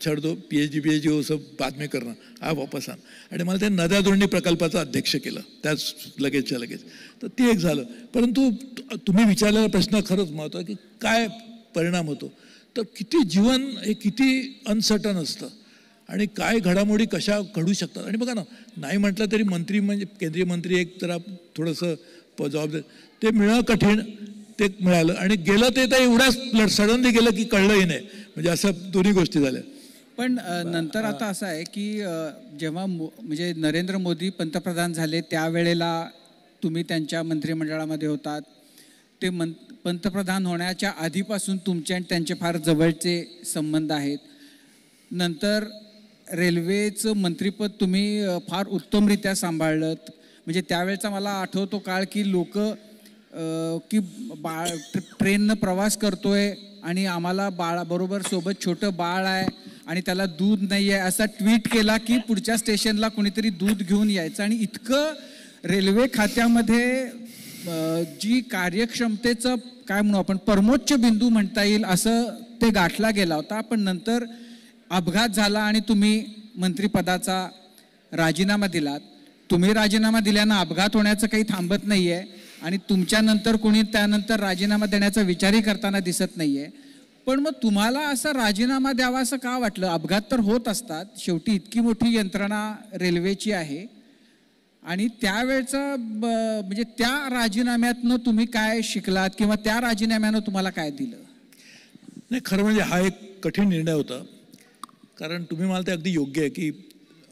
छाड़ दो, PhD हो सब बाद में करना, हा वापस आण. आणि मला त्या नद्या जोडणी प्रकल्पाचं अध्यक्ष केलं त्याच लगेचच्या लगेच. तर ते एक झालं. परंतु तुम्ही विचारलेला प्रश्न खरंच महत्त्वाचा की काय परिणाम होतो, तर किती जीवन हे किती अनसर्टन असतं आणि काय घडामोडी कशा घडू शकतात. आणि बघा ना, नाही म्हटलं तरी मंत्री म्हणजे केंद्रीय मंत्री एक जरा थोडंसं जबाबदारी, ते मिळणं कठीण, ते मिळालं आणि गेलं ते तर एवढ्या सडनली गेलं की कळलंही नाही. म्हणजे असं दोन्ही गोष्टी झाल्या. पण नंतर आता असं आहे की जेव्हा म्हणजे नरेंद्र मोदी पंतप्रधान झाले त्यावेळेला तुम्ही त्यांच्या मंत्रिमंडळामध्ये होतात. ते पंतप्रधान होण्याच्या आधीपासून तुमचे आणि त्यांचे फार जवळचे संबंध आहेत. नंतर रेल्वेचं मंत्रिपद तुम्ही फार उत्तमरित्या सांभाळलं. म्हणजे त्यावेळेचा मला आठवतो काळ की लोक की ट्रेननं प्रवास करतोय आणि आम्हाला बाळाबरोबर सोबत छोटं बाळ आहे आणि त्याला दूध नाही आहे असा ट्विट केला की पुढच्या स्टेशनला कोणीतरी दूध घेऊन यायचं. आणि इतकं रेल्वे खात्यामध्ये जी कार्यक्षमतेचं काय म्हणू आपण परमोच्च बिंदू म्हणता येईल असं ते गाठला गेला होता. पण नंतर अपघात झाला आणि तुम्ही मंत्रिपदाचा राजीनामा दिलात. तुम्ही राजीनामा दिल्यानं अपघात होण्याचं काही थांबत नाही आहे आणि तुमच्यानंतर कोणी त्यानंतर राजीनामा देण्याचा विचारही करताना दिसत नाही आहे. पण मग तुम्हाला असा राजीनामा द्यावा असं का वाटलं? अपघात तर होत असतात, शेवटी इतकी मोठी यंत्रणा रेल्वेची आहे. आणि त्यावेळचा म्हणजे त्या राजीनाम्यातनं तुम्ही काय शिकलात किंवा त्या राजीनाम्यानं तुम्हाला काय दिलं? नाही, खरं म्हणजे हा एक कठीण निर्णय होता. कारण तुम्ही मला ते अगदी योग्य आहे की,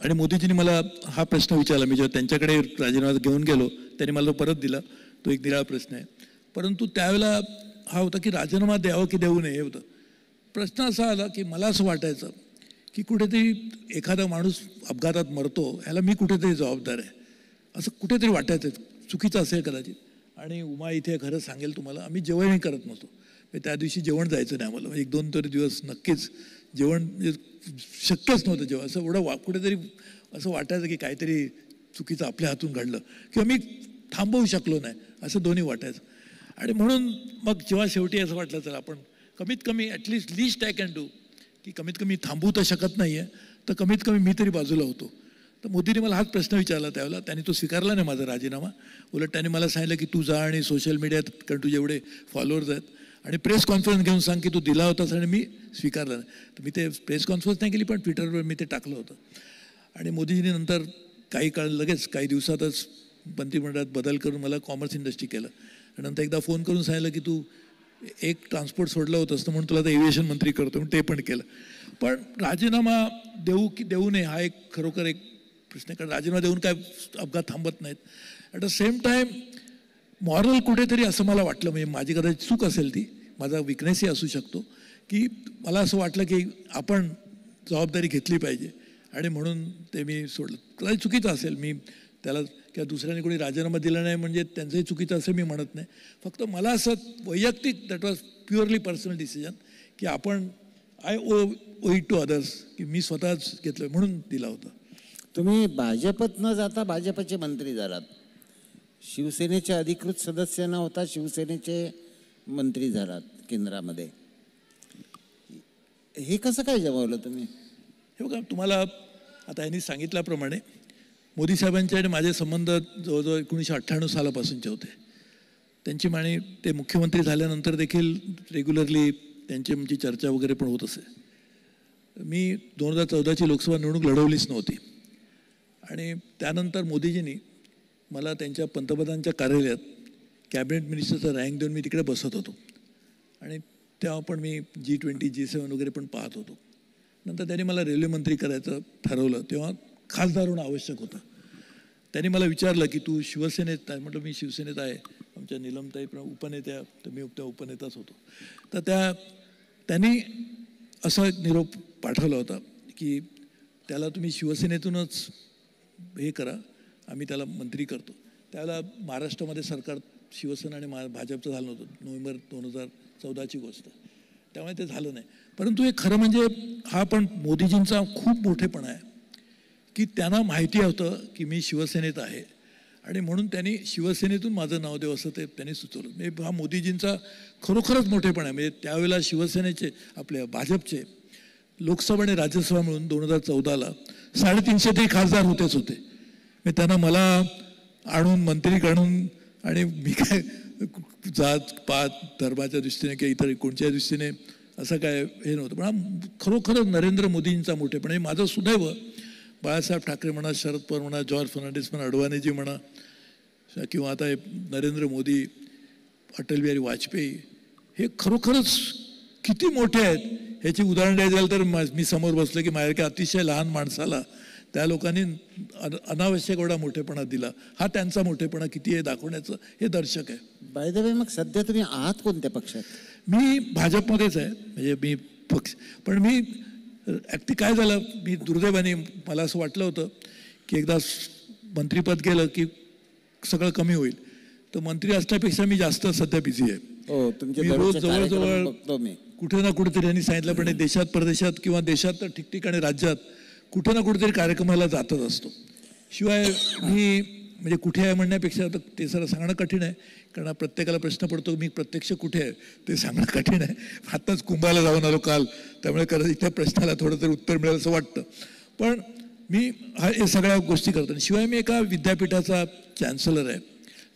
आणि मोदीजींनी मला हा प्रश्न विचारला, मी जेव्हा त्यांच्याकडे राजीनामा घेऊन गेलो त्यांनी मला तो परत दिला. तो एक निराळा प्रश्न आहे. परंतु त्यावेळेला हा होता की राजीनामा द्यावं की देऊ नये हे होतं. प्रश्न असा आला की मला असं वाटायचं की कुठेतरी एखादा माणूस अपघातात मरतो ह्याला मी कुठेतरी जबाबदार आहे असं कुठेतरी वाटायचं. चुकीचं असेल कदाचित. आणि उमा इथे खरं सांगेल तुम्हाला, आम्ही जेवणही करत नव्हतो. त्या दिवशी जेवण जायचं नाही आम्हाला, 1-2 तरी दिवस नक्कीच जेवण शक्यच नव्हतं. जेवण असं एवढं कुठेतरी असं वाटायचं की काहीतरी चुकीचं आपल्या हातून घडलं किंवा मी थांबवू शकलो नाही, असं दोन्ही वाटायचं. आणि म्हणून मग जेव्हा शेवटी असं वाटलं तर आपण कमीत कमी at least list I can do, की कमीत कमी थांबवू तर शकत नाही आहे, तर कमीत कमी मी तरी बाजूला होतो. तर मोदींनी मला हाच प्रश्न विचारला त्यावेळेला. त्यांनी तो स्वीकारला नाही माझा राजीनामा. उलट त्यांनी मला सांगितलं की तू जा आणि सोशल मीडियात, कारण तुझे एवढे फॉलोअर्स आहेत, आणि प्रेस कॉन्फरन्स घेऊन सांग की तू दिला होतास आणि मी स्वीकारला नाही. तर मी ते प्रेस कॉन्फरन्स नाही केली, पण ट्विटरवर मी ते टाकलं होतं. आणि मोदीजींनी नंतर काही काळ लगेच काही दिवसातच मंत्रिमंडळात बदल करून मला कॉमर्स इंडस्ट्री केलं. आणि नंतर एकदा फोन करून सांगितलं की तू एक ट्रान्सपोर्ट सोडलं होतंस तर म्हणून तुला आता एव्हिएशन मंत्री करतो, म्हणून ते पण केलं. पण राजीनामा देऊ की देऊ नये हा एक खरोखर एक प्रश्न आहे, कारण राजीनामा देऊन काय अपघात थांबत नाहीत. At the same time moral कुठेतरी असं मला वाटलं, म्हणजे माझी कदाचित चूक असेल ती, माझा विकनेसही असू शकतो, की मला असं वाटलं की आपण जबाबदारी घेतली पाहिजे आणि म्हणून ते मी सोडलं. कदाचित चुकीचं असेल, मी त्याला किंवा दुसऱ्याने कोणी राजीनामा दिला नाही म्हणजे त्यांचंही चुकीचं असं मी म्हणत नाही. फक्त मला असं वैयक्तिक, that was purely personal decision, की आपण I owe it to others, की मी स्वतःच घेतलं म्हणून दिला होता. तुम्ही भाजपत न जाता भाजपचे मंत्री झालात, शिवसेनेचे अधिकृत सदस्य न होता शिवसेनेचे मंत्री झालात केंद्रामध्ये. हे कसं काय जमवलं तुम्ही? हे बघा, तुम्हाला आता यांनी सांगितल्याप्रमाणे मोदी साहेबांचे आणि माझे संबंध जवळजवळ 1998 सालापासूनचे होते. त्यांची माणी ते मुख्यमंत्री झाल्यानंतर देखील रेग्युलरली त्यांची आमची चर्चा वगैरे पण होत असे. मी 2014ची लोकसभा निवडणूक लढवलीच नव्हती आणि त्यानंतर मोदीजींनी मला त्यांच्या पंतप्रधानांच्या कार्यालयात कॅबिनेट मिनिस्टरचा रँक देऊन मी तिकडे बसत होतो आणि तेव्हा पण मी G20 G7 वगैरे पण पाहत होतो. नंतर त्यांनी मला रेल्वे मंत्री करायचं ठरवलं, तेव्हा खासदार होणं आवश्यक होतं. त्यांनी मला विचारलं की तू शिवसेनेत आहे, म्हटलं मी शिवसेनेत आहे, आमच्या नीलमताई पण उपनेत्या, तर मी त्या उपनेताच होतो. तर त्यांनी असा एक निरोप पाठवला होता की त्याला तुम्ही शिवसेनेतूनच हे करा, आम्ही त्याला मंत्री करतो. त्याला महाराष्ट्रामध्ये सरकार शिवसेना आणि भाजपचं झालं नव्हतं, नोव्हेंबर 2014ची गोष्ट, त्यामुळे ते झालं नाही. परंतु हे खरं म्हणजे हा पण मोदीजींचा खूप मोठेपणा आहे की त्यांना माहिती होतं की मी शिवसेनेत आहे आणि म्हणून त्यांनी शिवसेनेतून माझं नाव देव असं ते त्यांनी सुचवलं. म्हणजे हा मोदीजींचा खरोखरच मोठेपणा आहे. म्हणजे त्यावेळेला शिवसेनेचे आपल्या भाजपचे लोकसभा आणि राज्यसभा मिळून 2014ला 350 तरी खासदार होतेच होते. म्हणजे त्यांना मला आणून मंत्री काढून, आणि मी काय जात पात धर्माच्या दृष्टीने किंवा इतर कोणत्याही दृष्टीने असं काय हे नव्हतं. पण हा खरोखरच नरेंद्र मोदींचा मोठेपणा. माझं सुदैव बाळासाहेब ठाकरे म्हणा, शरद पवार म्हणा, जॉर्ज फर्नांडिस म्हणा, अडवाणीजी म्हणा, किंवा आता नरेंद्र मोदी, अटल बिहारी वाजपेयी, हे खरोखरच किती मोठे आहेत ह्याची उदाहरण द्यायचं झालं तर मी समोर बसलो की माझ्या अतिशय लहान माणसाला त्या लोकांनी अनावश्यक एवढा मोठेपणा दिला. हा त्यांचा मोठेपणा किती आहे दाखवण्याचं हे दर्शक आहे. बाय द वे, मग सध्या तुम्ही आहात कोणत्या पक्षात? मी भाजपमध्येच आहे. म्हणजे मी पक्ष, पण मी ॲक्च्युली काय झालं, मी दुर्दैवाने मला असं वाटलं होतं की एकदा मंत्रिपद गेलं की सगळं कमी होईल, तर मंत्री असण्यापेक्षा मी जास्त सध्या बिझी आहे. हो, तुमचे मी रोज दररोजचे कार्यक्रम जवळजवळ बघतो मी. कुठे ना कुठेतरी यांनी सांगितलं, पण देशात परदेशात किंवा देशात तर ठिकठिकाणी राज्यात कुठे ना कुठेतरी कार्यक्रमाला जातच असतो. शिवाय मी म्हणजे कुठे आहे म्हणण्यापेक्षा तर ते सर सांगणं कठीण आहे, कारण प्रत्येकाला प्रश्न पडतो मी प्रत्यक्ष कुठे आहे ते सांगणं कठीण आहे. आत्ताच कुंभाला जाऊन आलो काल, त्यामुळे खरं इथल्या प्रश्नाला थोडं तरी उत्तर मिळेल असं वाटतं. पण मी हे सगळ्या गोष्टी करतो. शिवाय मी एका विद्यापीठाचा चान्सलर आहे.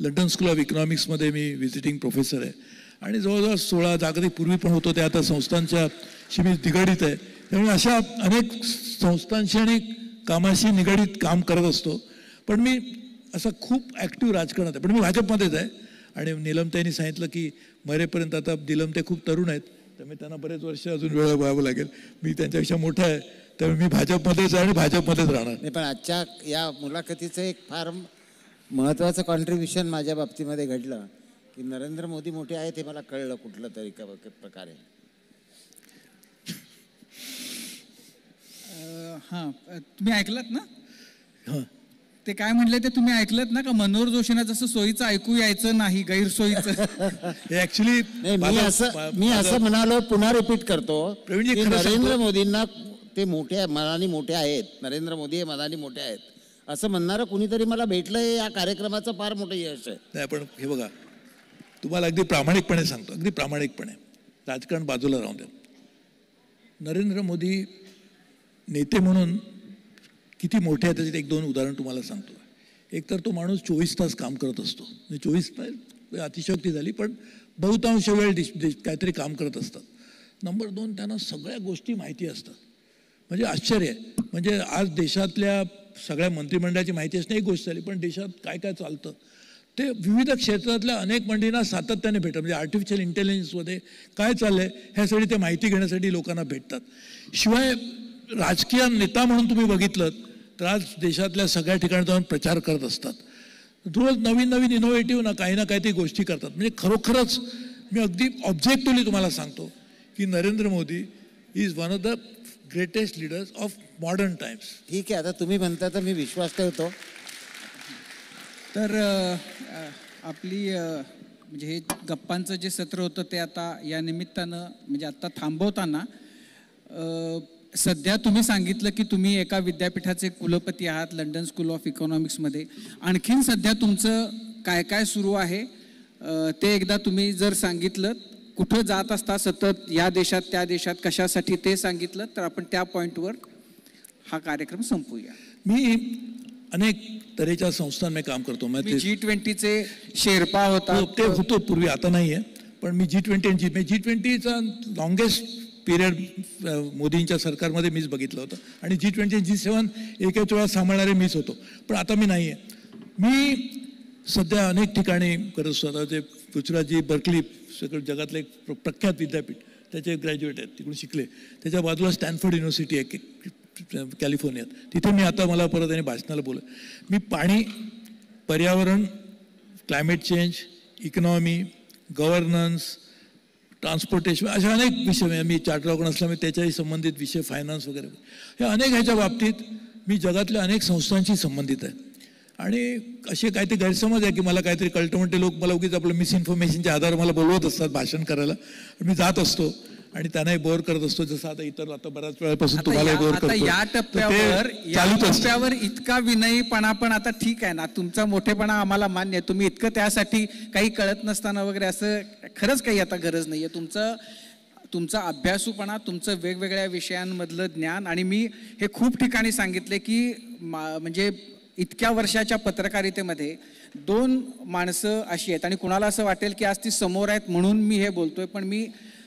लंडन स्कूल ऑफ इकॉनॉमिक्समध्ये मी व्हिजिटिंग प्रोफेसर आहे आणि जवळजवळ 16 जागतिक पूर्वी पण होतो, ते आता संस्थांच्याशी मी निगडीत आहे. त्यामुळे अशा अनेक संस्थांशी आणि कामाशी निगडीत काम करत असतो. पण मी असं खूप ॲक्टिव्ह राजकारणात आहे, पण मी भाजपमध्येच आहे. आणि नीलमताईंनी सांगितलं की मरेपर्यंत, आता नीलमताई खूप तरुण आहेत त्यामुळे त्यांना बरेच वर्ष अजून वेळ व्हावं लागेल, मी त्यांच्यापेक्षा मोठा आहे, त्यामुळे मी भाजपमध्येच आहे आणि भाजपमध्येच राहणार. नाही, पण आजच्या या मुलाखतीचं एक फार महत्त्वाचं कॉन्ट्रीब्युशन माझ्या बाबतीमध्ये घडलं की नरेंद्र मोदी मोठे आहेत हे मला कळलं कुठलं तरी प्रकारे. हां, तुम्ही ऐकलात ना? हां, ते काय म्हणले ते तुम्ही ऐकलत ना का, मनोहर जोशींना जसं सोयीचं ऐकू यायचं नाही, गैरसोयीचं. ऍक्च्युली मी असं म्हणालो, पुन्हा रिपीट करतो प्रवीणजी, की खरं नरेंद्र सांगतो. मोदींना ते मोठे मनाने मोठे आहेत, नरेंद्र मोदी हे मनाने मोठे आहेत असं म्हणणारं कुणीतरी मला भेटलंय, या कार्यक्रमाचं फार मोठं यश आहे. नाही, पण हे बघा, तुम्हाला अगदी प्रामाणिकपणे सांगतो, अगदी प्रामाणिकपणे, राजकारण बाजूला राहून द्या. नरेंद्र मोदी नेते म्हणून किती मोठे आहेत त्याच्यात एक दोन उदाहरण तुम्हाला सांगतो. एक तर तो माणूस 24 तास काम करत असतो. 24 तास अतिशयोक्ती झाली, पण बहुतांश वेळ काहीतरी काम करत असतात. नंबर 2, त्यांना सगळ्या गोष्टी माहिती असतात. म्हणजे आश्चर्य आहे. म्हणजे आज देशातल्या सगळ्या मंत्रिमंडळाची माहिती असणे एक गोष्ट झाली, पण देशात काय काय चालतं ते विविध क्षेत्रातल्या अनेक मंडळींना सातत्याने भेटतात. म्हणजे आर्टिफिशियल इंटेलिजन्समध्ये काय चाललं आहे ह्यासाठी ते माहिती घेण्यासाठी लोकांना भेटतात. शिवाय राजकीय नेता म्हणून तुम्ही बघितलं तर आज देशातल्या सगळ्या ठिकाणी जाऊन प्रचार करत असतात. रोज नवीन नवीन इनोव्हेटिव्ह काही ना काहीतरी गोष्टी करतात. म्हणजे खरोखरच मी अगदी ऑब्जेक्टिव्हली तुम्हाला सांगतो की Narendra Modi is one of the greatest leaders of modern times. ठीक आहे, आता तुम्ही म्हणता तर मी विश्वास ठेवतो. तर आपली म्हणजे हे गप्पांचं जे सत्र होतं ते आता या निमित्तानं म्हणजे आता थांबवताना, सध्या तुम्ही सांगितलं की तुम्ही एका विद्यापीठाचे कुलपती आहात लंडन स्कूल ऑफ इकॉनॉमिक्समध्ये. आणखीन सध्या तुमचं काय काय सुरू आहे ते एकदा तुम्ही जर सांगितलं, कुठं जात असता सतत या देशात त्या देशात कशासाठी ते सांगितलं तर आपण त्या पॉईंटवर हा कार्यक्रम संपूया. मी अनेक तऱ्हेच्या संस्थांमध्ये काम करतो. G20चे शेर्पा होता. ते होतो पूर्वी, आता नाही आहे. पण मी G20चा लॉंगेस्ट पिरियड मोदींच्या सरकारमध्ये मीच बघितलं होतं. आणि G20 G7 एकाच वेळा सांभाळणारे मीच होतो. पण आता मी नाही आहे. मी सध्या अनेक ठिकाणी करत असतो. आता जे पृथ्वीराजजी बर्कली सगळं जगातलं एक प्रख्यात विद्यापीठ, त्याचे ग्रॅज्युएट आहेत, तिकडून शिकले. त्याच्या बाजूला स्टॅनफोर्ड युनिव्हर्सिटी आहे कॅलिफोर्नियात. तिथे मी आता मला परत आणि भाषणाला बोल. मी पाणी, पर्यावरण, climate change, economy, governance, transportation अशा अनेक विषय, मी चार्टर अकाउंट असल्यामुळे त्याच्याही संबंधित विषय, फायनान्स वगैरे, हे अनेक ह्याच्या बाबतीत मी जगातल्या अनेक संस्थांशी संबंधित आहे. आणि असे काहीतरी गैरसमज आहे की मला काहीतरी कळतं म्हणते लोक, मला उगीच आपलं मिसइन्फॉर्मेशनच्या आधार मला बोलवत असतात भाषण करायला. मी जात असतो आणि त्यांनाही बोर करत असतो, जसं आता बऱ्याच वेळापासून तुम्हाला बोर करतो. या टप्प्यावर इतका विनयीपणा, पण आता ठीक आहे ना, तुमचा मोठेपणा आम्हाला मान्य आहे. तुम्ही इतकं त्यासाठी काही कळत नसताना वगैरे असं खरंच काही आता गरज नाहीये. तुमचा अभ्यासूपणा, तुमचं वेगवेगळ्या विषयांमधलं ज्ञान, आणि मी हे खूप ठिकाणी सांगितले की म्हणजे इतक्या वर्षाच्या पत्रकारितेमध्ये 2 माणसं अशी आहेत, आणि कुणाला असं वाटेल की आज ती समोर आहेत म्हणून मी हे बोलतोय, पण मी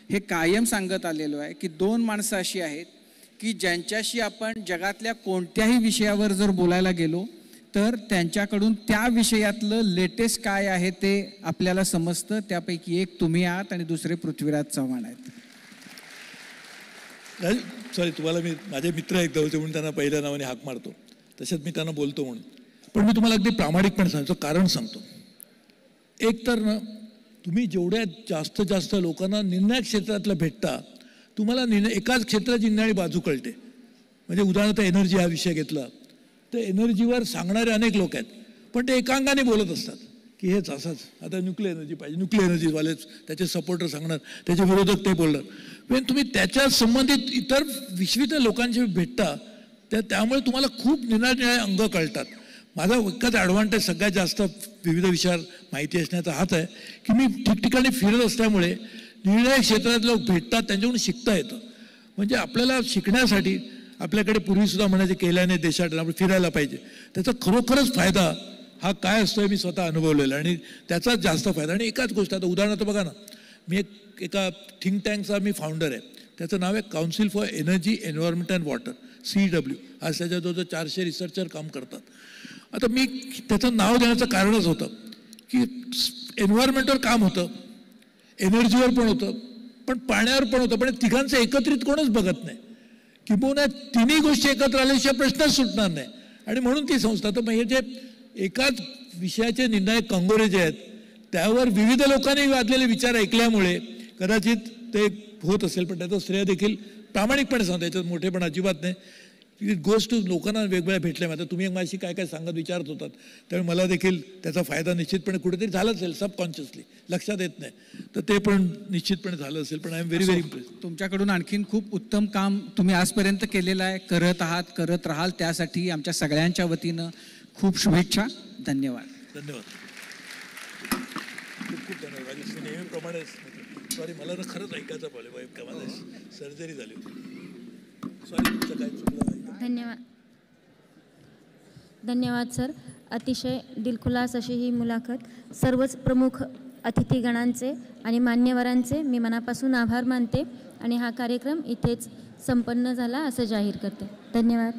हे कायम सांगत आलेलो आहे की 2 माणसं अशी आहेत की ज्यांच्याशी आपण जगातल्या कोणत्याही विषयावर जर बोलायला गेलो तर त्यांच्याकडून त्या विषयातलं लेटेस्ट काय आहे ते आपल्याला समजतं. त्यापैकी एक तुम्ही आहात आणि दुसरे पृथ्वीराज चव्हाण आहेत. सॉरी, तुम्हाला मी माझे मित्र एकदा होते म्हणून त्यांना पहिल्या नावाने हाक मारतो, तसेच मी त्यांना बोलतो म्हणून. पण मी तुम्हाला अगदी प्रामाणिकपणे सांगतो, कारण सांगतो. एक तर ना, तुम्ही जेवढ्या जास्त लोकांना निर्णय क्षेत्रातलं भेटता, तुम्हाला एकाच क्षेत्राची निराळी बाजू कळते. म्हणजे उदाहरणार्थ एनर्जी हा विषय घेतला तर एनर्जीवर सांगणारे अनेक लोक आहेत, पण ते एकांगाने बोलत असतात की हेच असंच, आता न्यूक्लिअर एनर्जी पाहिजे, न्यूक्लिअर एनर्जीवालेच त्याचे सपोर्टर सांगणार, त्याचे विरोधक ते बोलणार. पण तुम्ही त्याच्या संबंधित इतर विश्वित लोकांशी भेटता, त्यामुळे तुम्हाला खूप निराळे अंग कळतात. माझा एकच ॲडव्हान्टेज सगळ्यात जास्त विविध विषयावर माहिती असण्याचा हाच आहे की मी ठिकठिकाणी फिरत असल्यामुळे निर्णय क्षेत्रात लोक भेटतात, त्यांच्याकडून शिकता येतं. म्हणजे आपल्याला शिकण्यासाठी आपल्याकडे पूर्वीसुद्धा म्हणायचे केल्याने देशात आपण फिरायला पाहिजे. त्याचा खरोखरच फायदा हा काय असतोय मी स्वतः अनुभवलेला, आणि त्याचाच जास्त फायदा. आणि एकाच गोष्ट, आता उदाहरणार्थ बघा ना, मी एका थिंक टँकचा मी फाउंडर आहे. त्याचं नाव आहे council for energy, environment and water, CW. आज त्याच्या जवळजवळ 400 रिसर्चर काम करतात. आता मी त्याचं नाव देण्याचं कारणच होतं की एन्व्हायरमेंटवर काम होतं, एनर्जीवर पण होतं, पण पाण्यावर पण होतं, पण तिघांचं एकत्रित कोणच बघत नाही. किंबहुना तिन्ही गोष्टी एकत्र आल्याशिवाय प्रश्नच सुटणार नाही. आणि म्हणून ती संस्था, तर हे जे एकाच विषयाचे निर्णायक कंगोरे जे आहेत त्यावर विविध लोकांनी वादलेले विचार ऐकल्यामुळे कदाचित ते होत असेल. पण त्याचं श्रेय देखील प्रामाणिकपणे सांगतो, याच्यात मोठेपण अजिबात नाही. इट गोज टू लोकांना वेगवेगळ्या भेटल्या. आता तुम्ही माझ्याशी काय काय सांगत विचारत होतात त्यावेळी मला देखील त्याचा फायदा निश्चितपणे कुठेतरी झाला असेल, सबकॉन्शियसली लक्षात येत नाही, तर ते पण निश्चितपणे झालं असेल. पण आय एम व्हेरी इम्प्रेस. तुमच्याकडून आणखीन खूप उत्तम काम तुम्ही आजपर्यंत केलेलं आहे, करत आहात, करत राहाल. त्यासाठी आमच्या सगळ्यांच्या वतीनं खूप शुभेच्छा. धन्यवाद. धन्यवाद. खूप खूप धन्यवाद. राजेश नेहमीप्रमाणे सॉरी मला ना खरंच ऐकायचं प्रॉब्लेम आहे का, माझा सर्जरी झाली होती. सॉरी तुमचं काय चुकलं. धन्यवाद. धन्यवाद सर. अतिशय दिलखुलास अशी ही मुलाखत. सर्वच प्रमुख अतिथीगणांचे आणि मान्यवरांचे मी मनापासून आभार मानते आणि हा कार्यक्रम इथेच संपन्न झाला असं जाहीर करते. धन्यवाद.